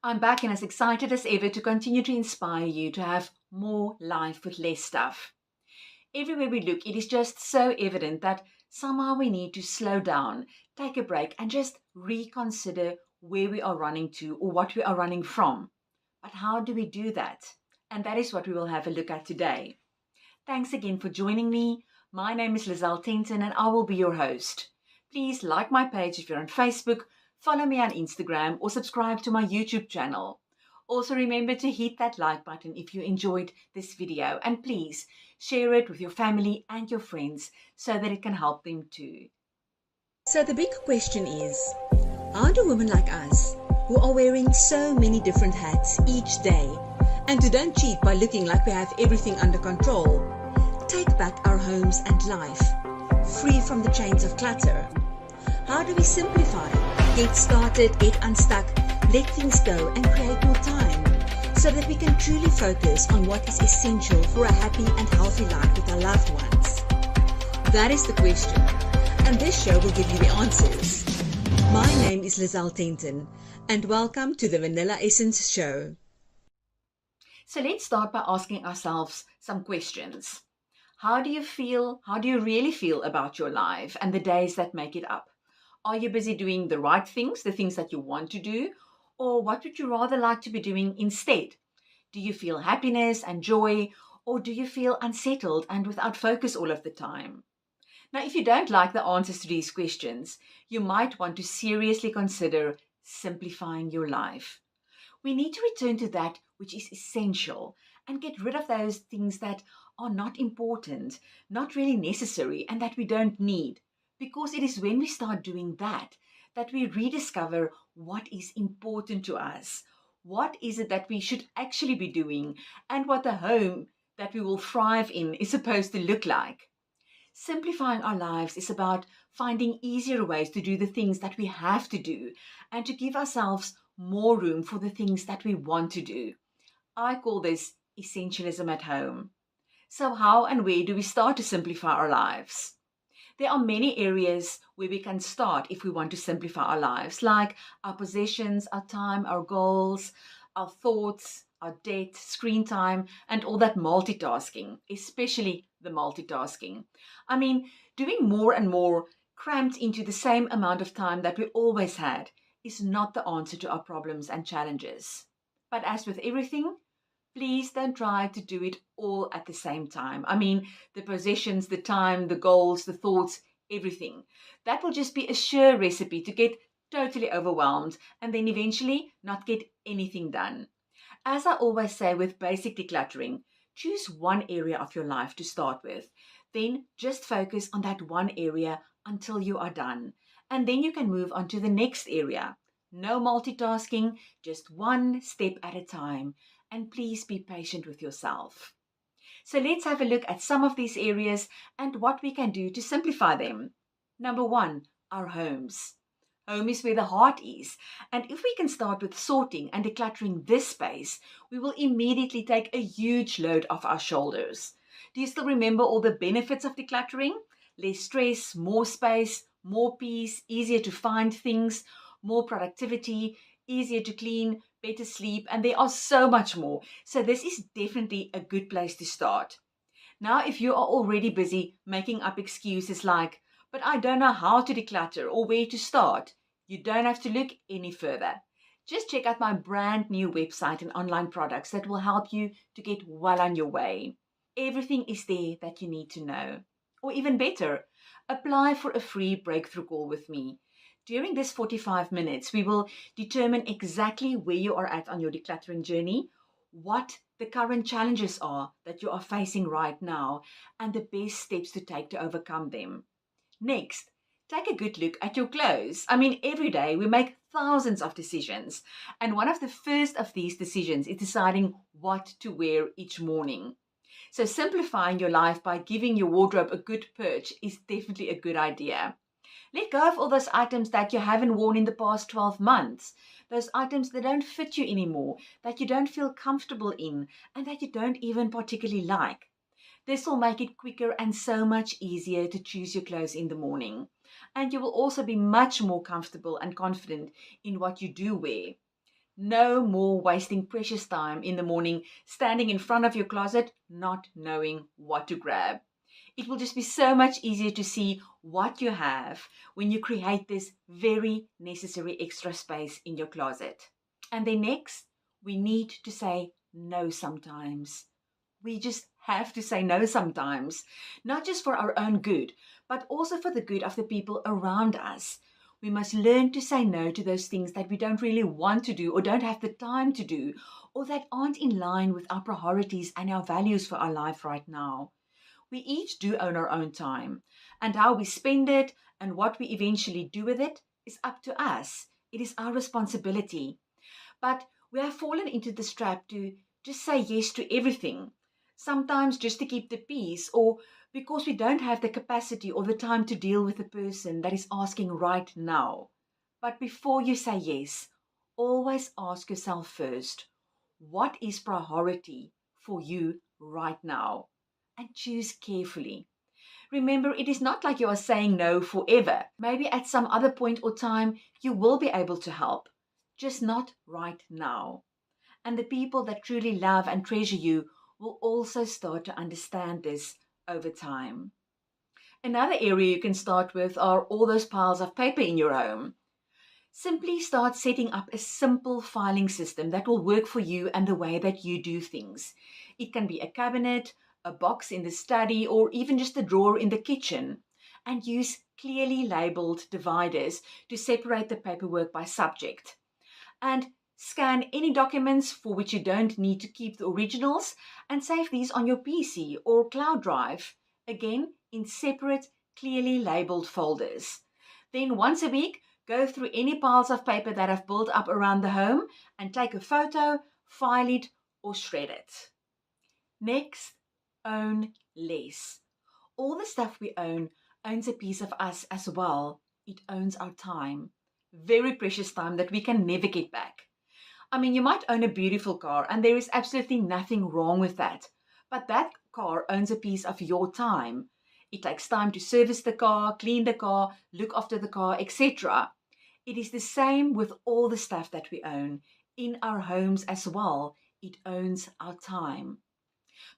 I'm back and as excited as ever to continue to inspire you to have more life with less stuff. Everywhere we look, it is just so evident that somehow we need to slow down, take a break, and just reconsider where we are running to or what we are running from. But how do we do that? And that is what we will have a look at today. Thanks again for joining me. My name is Lizelle Tenton and I will be your host. Please like my page if you're on Facebook, follow me on Instagram, or subscribe to my YouTube channel. Also remember to hit that like button if you enjoyed this video, and please share it with your family and your friends so that it can help them too. So the big question is, how do women like us, who are wearing so many different hats each day, and who don't cheat by looking like we have everything under control, take back our homes and life, free from the chains of clutter? How do we simplify, get started, get unstuck, let things go and create more time so that we can truly focus on what is essential for a happy and healthy life with our loved ones? That is the question, and this show will give you the answers. My name is Lizelle Tenton, and welcome to the Vanilla Essence Show. So let's start by asking ourselves some questions. How do you feel? How do you really feel about your life and the days that make it up? Are you busy doing the right things, the things that you want to do? Or what would you rather like to be doing instead? Do you feel happiness and joy? Or do you feel unsettled and without focus all of the time? Now, if you don't like the answers to these questions, you might want to seriously consider simplifying your life. We need to return to that which is essential and get rid of those things that are not important, not really necessary, and that we don't need. Because it is when we start doing that that we rediscover what is important to us. What is it that we should actually be doing, and what the home that we will thrive in is supposed to look like. Simplifying our lives is about finding easier ways to do the things that we have to do and to give ourselves more room for the things that we want to do. I call this essentialism at home. So how and where do we start to simplify our lives? There are many areas where we can start if we want to simplify our lives, like our possessions, our time, our goals, our thoughts, our debt, screen time, and all that multitasking, especially the multitasking. I mean, doing more and more cramped into the same amount of time that we always had is not the answer to our problems and challenges. But as with everything, please don't try to do it all at the same time. I mean, the possessions, the time, the goals, the thoughts, everything. That will just be a sure recipe to get totally overwhelmed and then eventually not get anything done. As I always say with basic decluttering, choose one area of your life to start with. Then just focus on that one area until you are done. And then you can move on to the next area. No multitasking, just one step at a time. And please be patient with yourself. So let's have a look at some of these areas and what we can do to simplify them. Number one, our homes. Home is where the heart is. And if we can start with sorting and decluttering this space, we will immediately take a huge load off our shoulders. Do you still remember all the benefits of decluttering? Less stress, more space, more peace, easier to find things, more productivity, easier to clean, better sleep, and there are so much more. So this is definitely a good place to start. Now, if you are already busy making up excuses like, but I don't know how to declutter or where to start, you don't have to look any further. Just check out my brand new website and online products that will help you to get well on your way. Everything is there that you need to know. Or even better, apply for a free breakthrough call with me. During this 45 minutes, we will determine exactly where you are at on your decluttering journey, what the current challenges are that you are facing right now, and the best steps to take to overcome them. Next, take a good look at your clothes. I mean, every day we make thousands of decisions, and one of the first of these decisions is deciding what to wear each morning. So simplifying your life by giving your wardrobe a good purge is definitely a good idea. Let go of all those items that you haven't worn in the past 12 months. Those items that don't fit you anymore, that you don't feel comfortable in, and that you don't even particularly like. This will make it quicker and so much easier to choose your clothes in the morning. And you will also be much more comfortable and confident in what you do wear. No more wasting precious time in the morning standing in front of your closet, not knowing what to grab. It will just be so much easier to see what you have when you create this very necessary extra space in your closet. And then next, we need to say no sometimes. We just have to say no sometimes, not just for our own good, but also for the good of the people around us. We must learn to say no to those things that we don't really want to do or don't have the time to do, or that aren't in line with our priorities and our values for our life right now. We each do own our own time, and how we spend it and what we eventually do with it is up to us. It is our responsibility. But we have fallen into this trap to just say yes to everything, sometimes just to keep the peace, or because we don't have the capacity or the time to deal with the person that is asking right now. But before you say yes, always ask yourself first, what is priority for you right now? And choose carefully. Remember, it is not like you are saying no forever. Maybe at some other point or time you will be able to help, just not right now. And the people that truly love and treasure you will also start to understand this over time. Another area you can start with are all those piles of paper in your home. Simply start setting up a simple filing system that will work for you and the way that you do things. It can be a cabinet, a box in the study, or even just a drawer in the kitchen. And use clearly labeled dividers to separate the paperwork by subject. And scan any documents for which you don't need to keep the originals and save these on your PC or cloud drive, again in separate, clearly labeled folders. Then once a week, go through any piles of paper that have built up around the home and take a photo, file it, or shred it. Next, own less. All the stuff we own owns a piece of us as well. It owns our time. Very precious time that we can never get back. I mean, you might own a beautiful car, and there is absolutely nothing wrong with that. But that car owns a piece of your time. It takes time to service the car, clean the car, look after the car, etc. It is the same with all the stuff that we own. In our homes as well, it owns our time.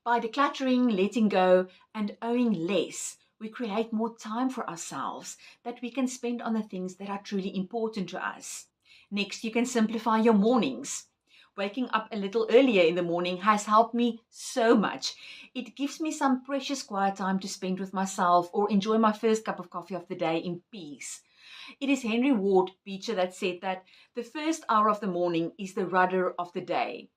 By decluttering, letting go, and owing less, we create more time for ourselves that we can spend on the things that are truly important to us. Next, you can simplify your mornings. Waking up a little earlier in the morning has helped me so much. It gives me some precious quiet time to spend with myself or enjoy my first cup of coffee of the day in peace. It is Henry Ward Beecher that said that the first hour of the morning is the rudder of the day.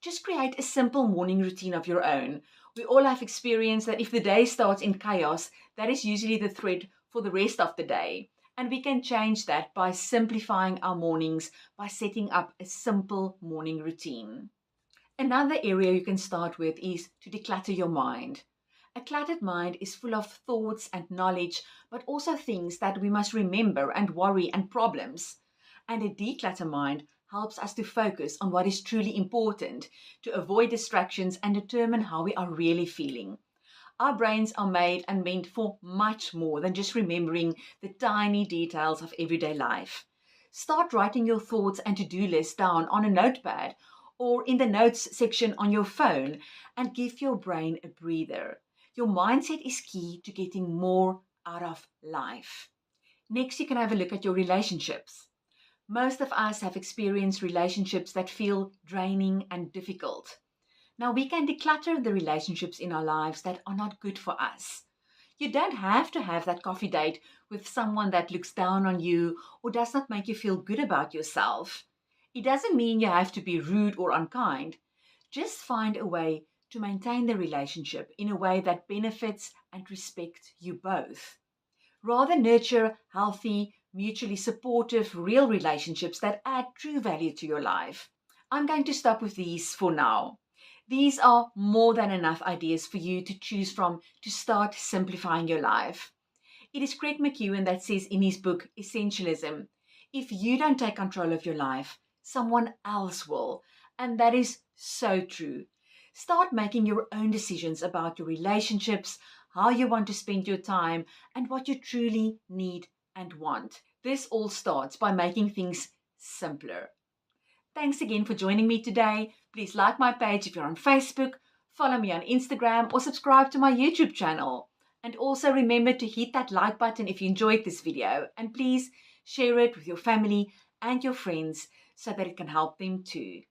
Just create a simple morning routine of your own. We all have experienced that if the day starts in chaos, that is usually the thread for the rest of the day. And we can change that by simplifying our mornings, by setting up a simple morning routine. Another area you can start with is to declutter your mind. A cluttered mind is full of thoughts and knowledge, but also things that we must remember and worry and problems. And a decluttered mind helps us to focus on what is truly important, to avoid distractions and determine how we are really feeling. Our brains are made and meant for much more than just remembering the tiny details of everyday life. Start writing your thoughts and to-do list down on a notepad or in the notes section on your phone and give your brain a breather. Your mindset is key to getting more out of life. Next, you can have a look at your relationships. Most of us have experienced relationships that feel draining and difficult. Now, we can declutter the relationships in our lives that are not good for us. You don't have to have that coffee date with someone that looks down on you or does not make you feel good about yourself. It doesn't mean you have to be rude or unkind. Just find a way to maintain the relationship in a way that benefits and respects you both. Rather nurture healthy, mutually supportive, real relationships that add true value to your life. I'm going to stop with these for now. These are more than enough ideas for you to choose from to start simplifying your life. It is Craig McEwen that says in his book, Essentialism, if you don't take control of your life, someone else will. And that is so true. Start making your own decisions about your relationships, how you want to spend your time, and what you truly need and want. This all starts by making things simpler. Thanks again for joining me today. Please like my page if you're on Facebook, follow me on Instagram, or subscribe to my YouTube channel. And also remember to hit that like button if you enjoyed this video, and please share it with your family and your friends so that it can help them too.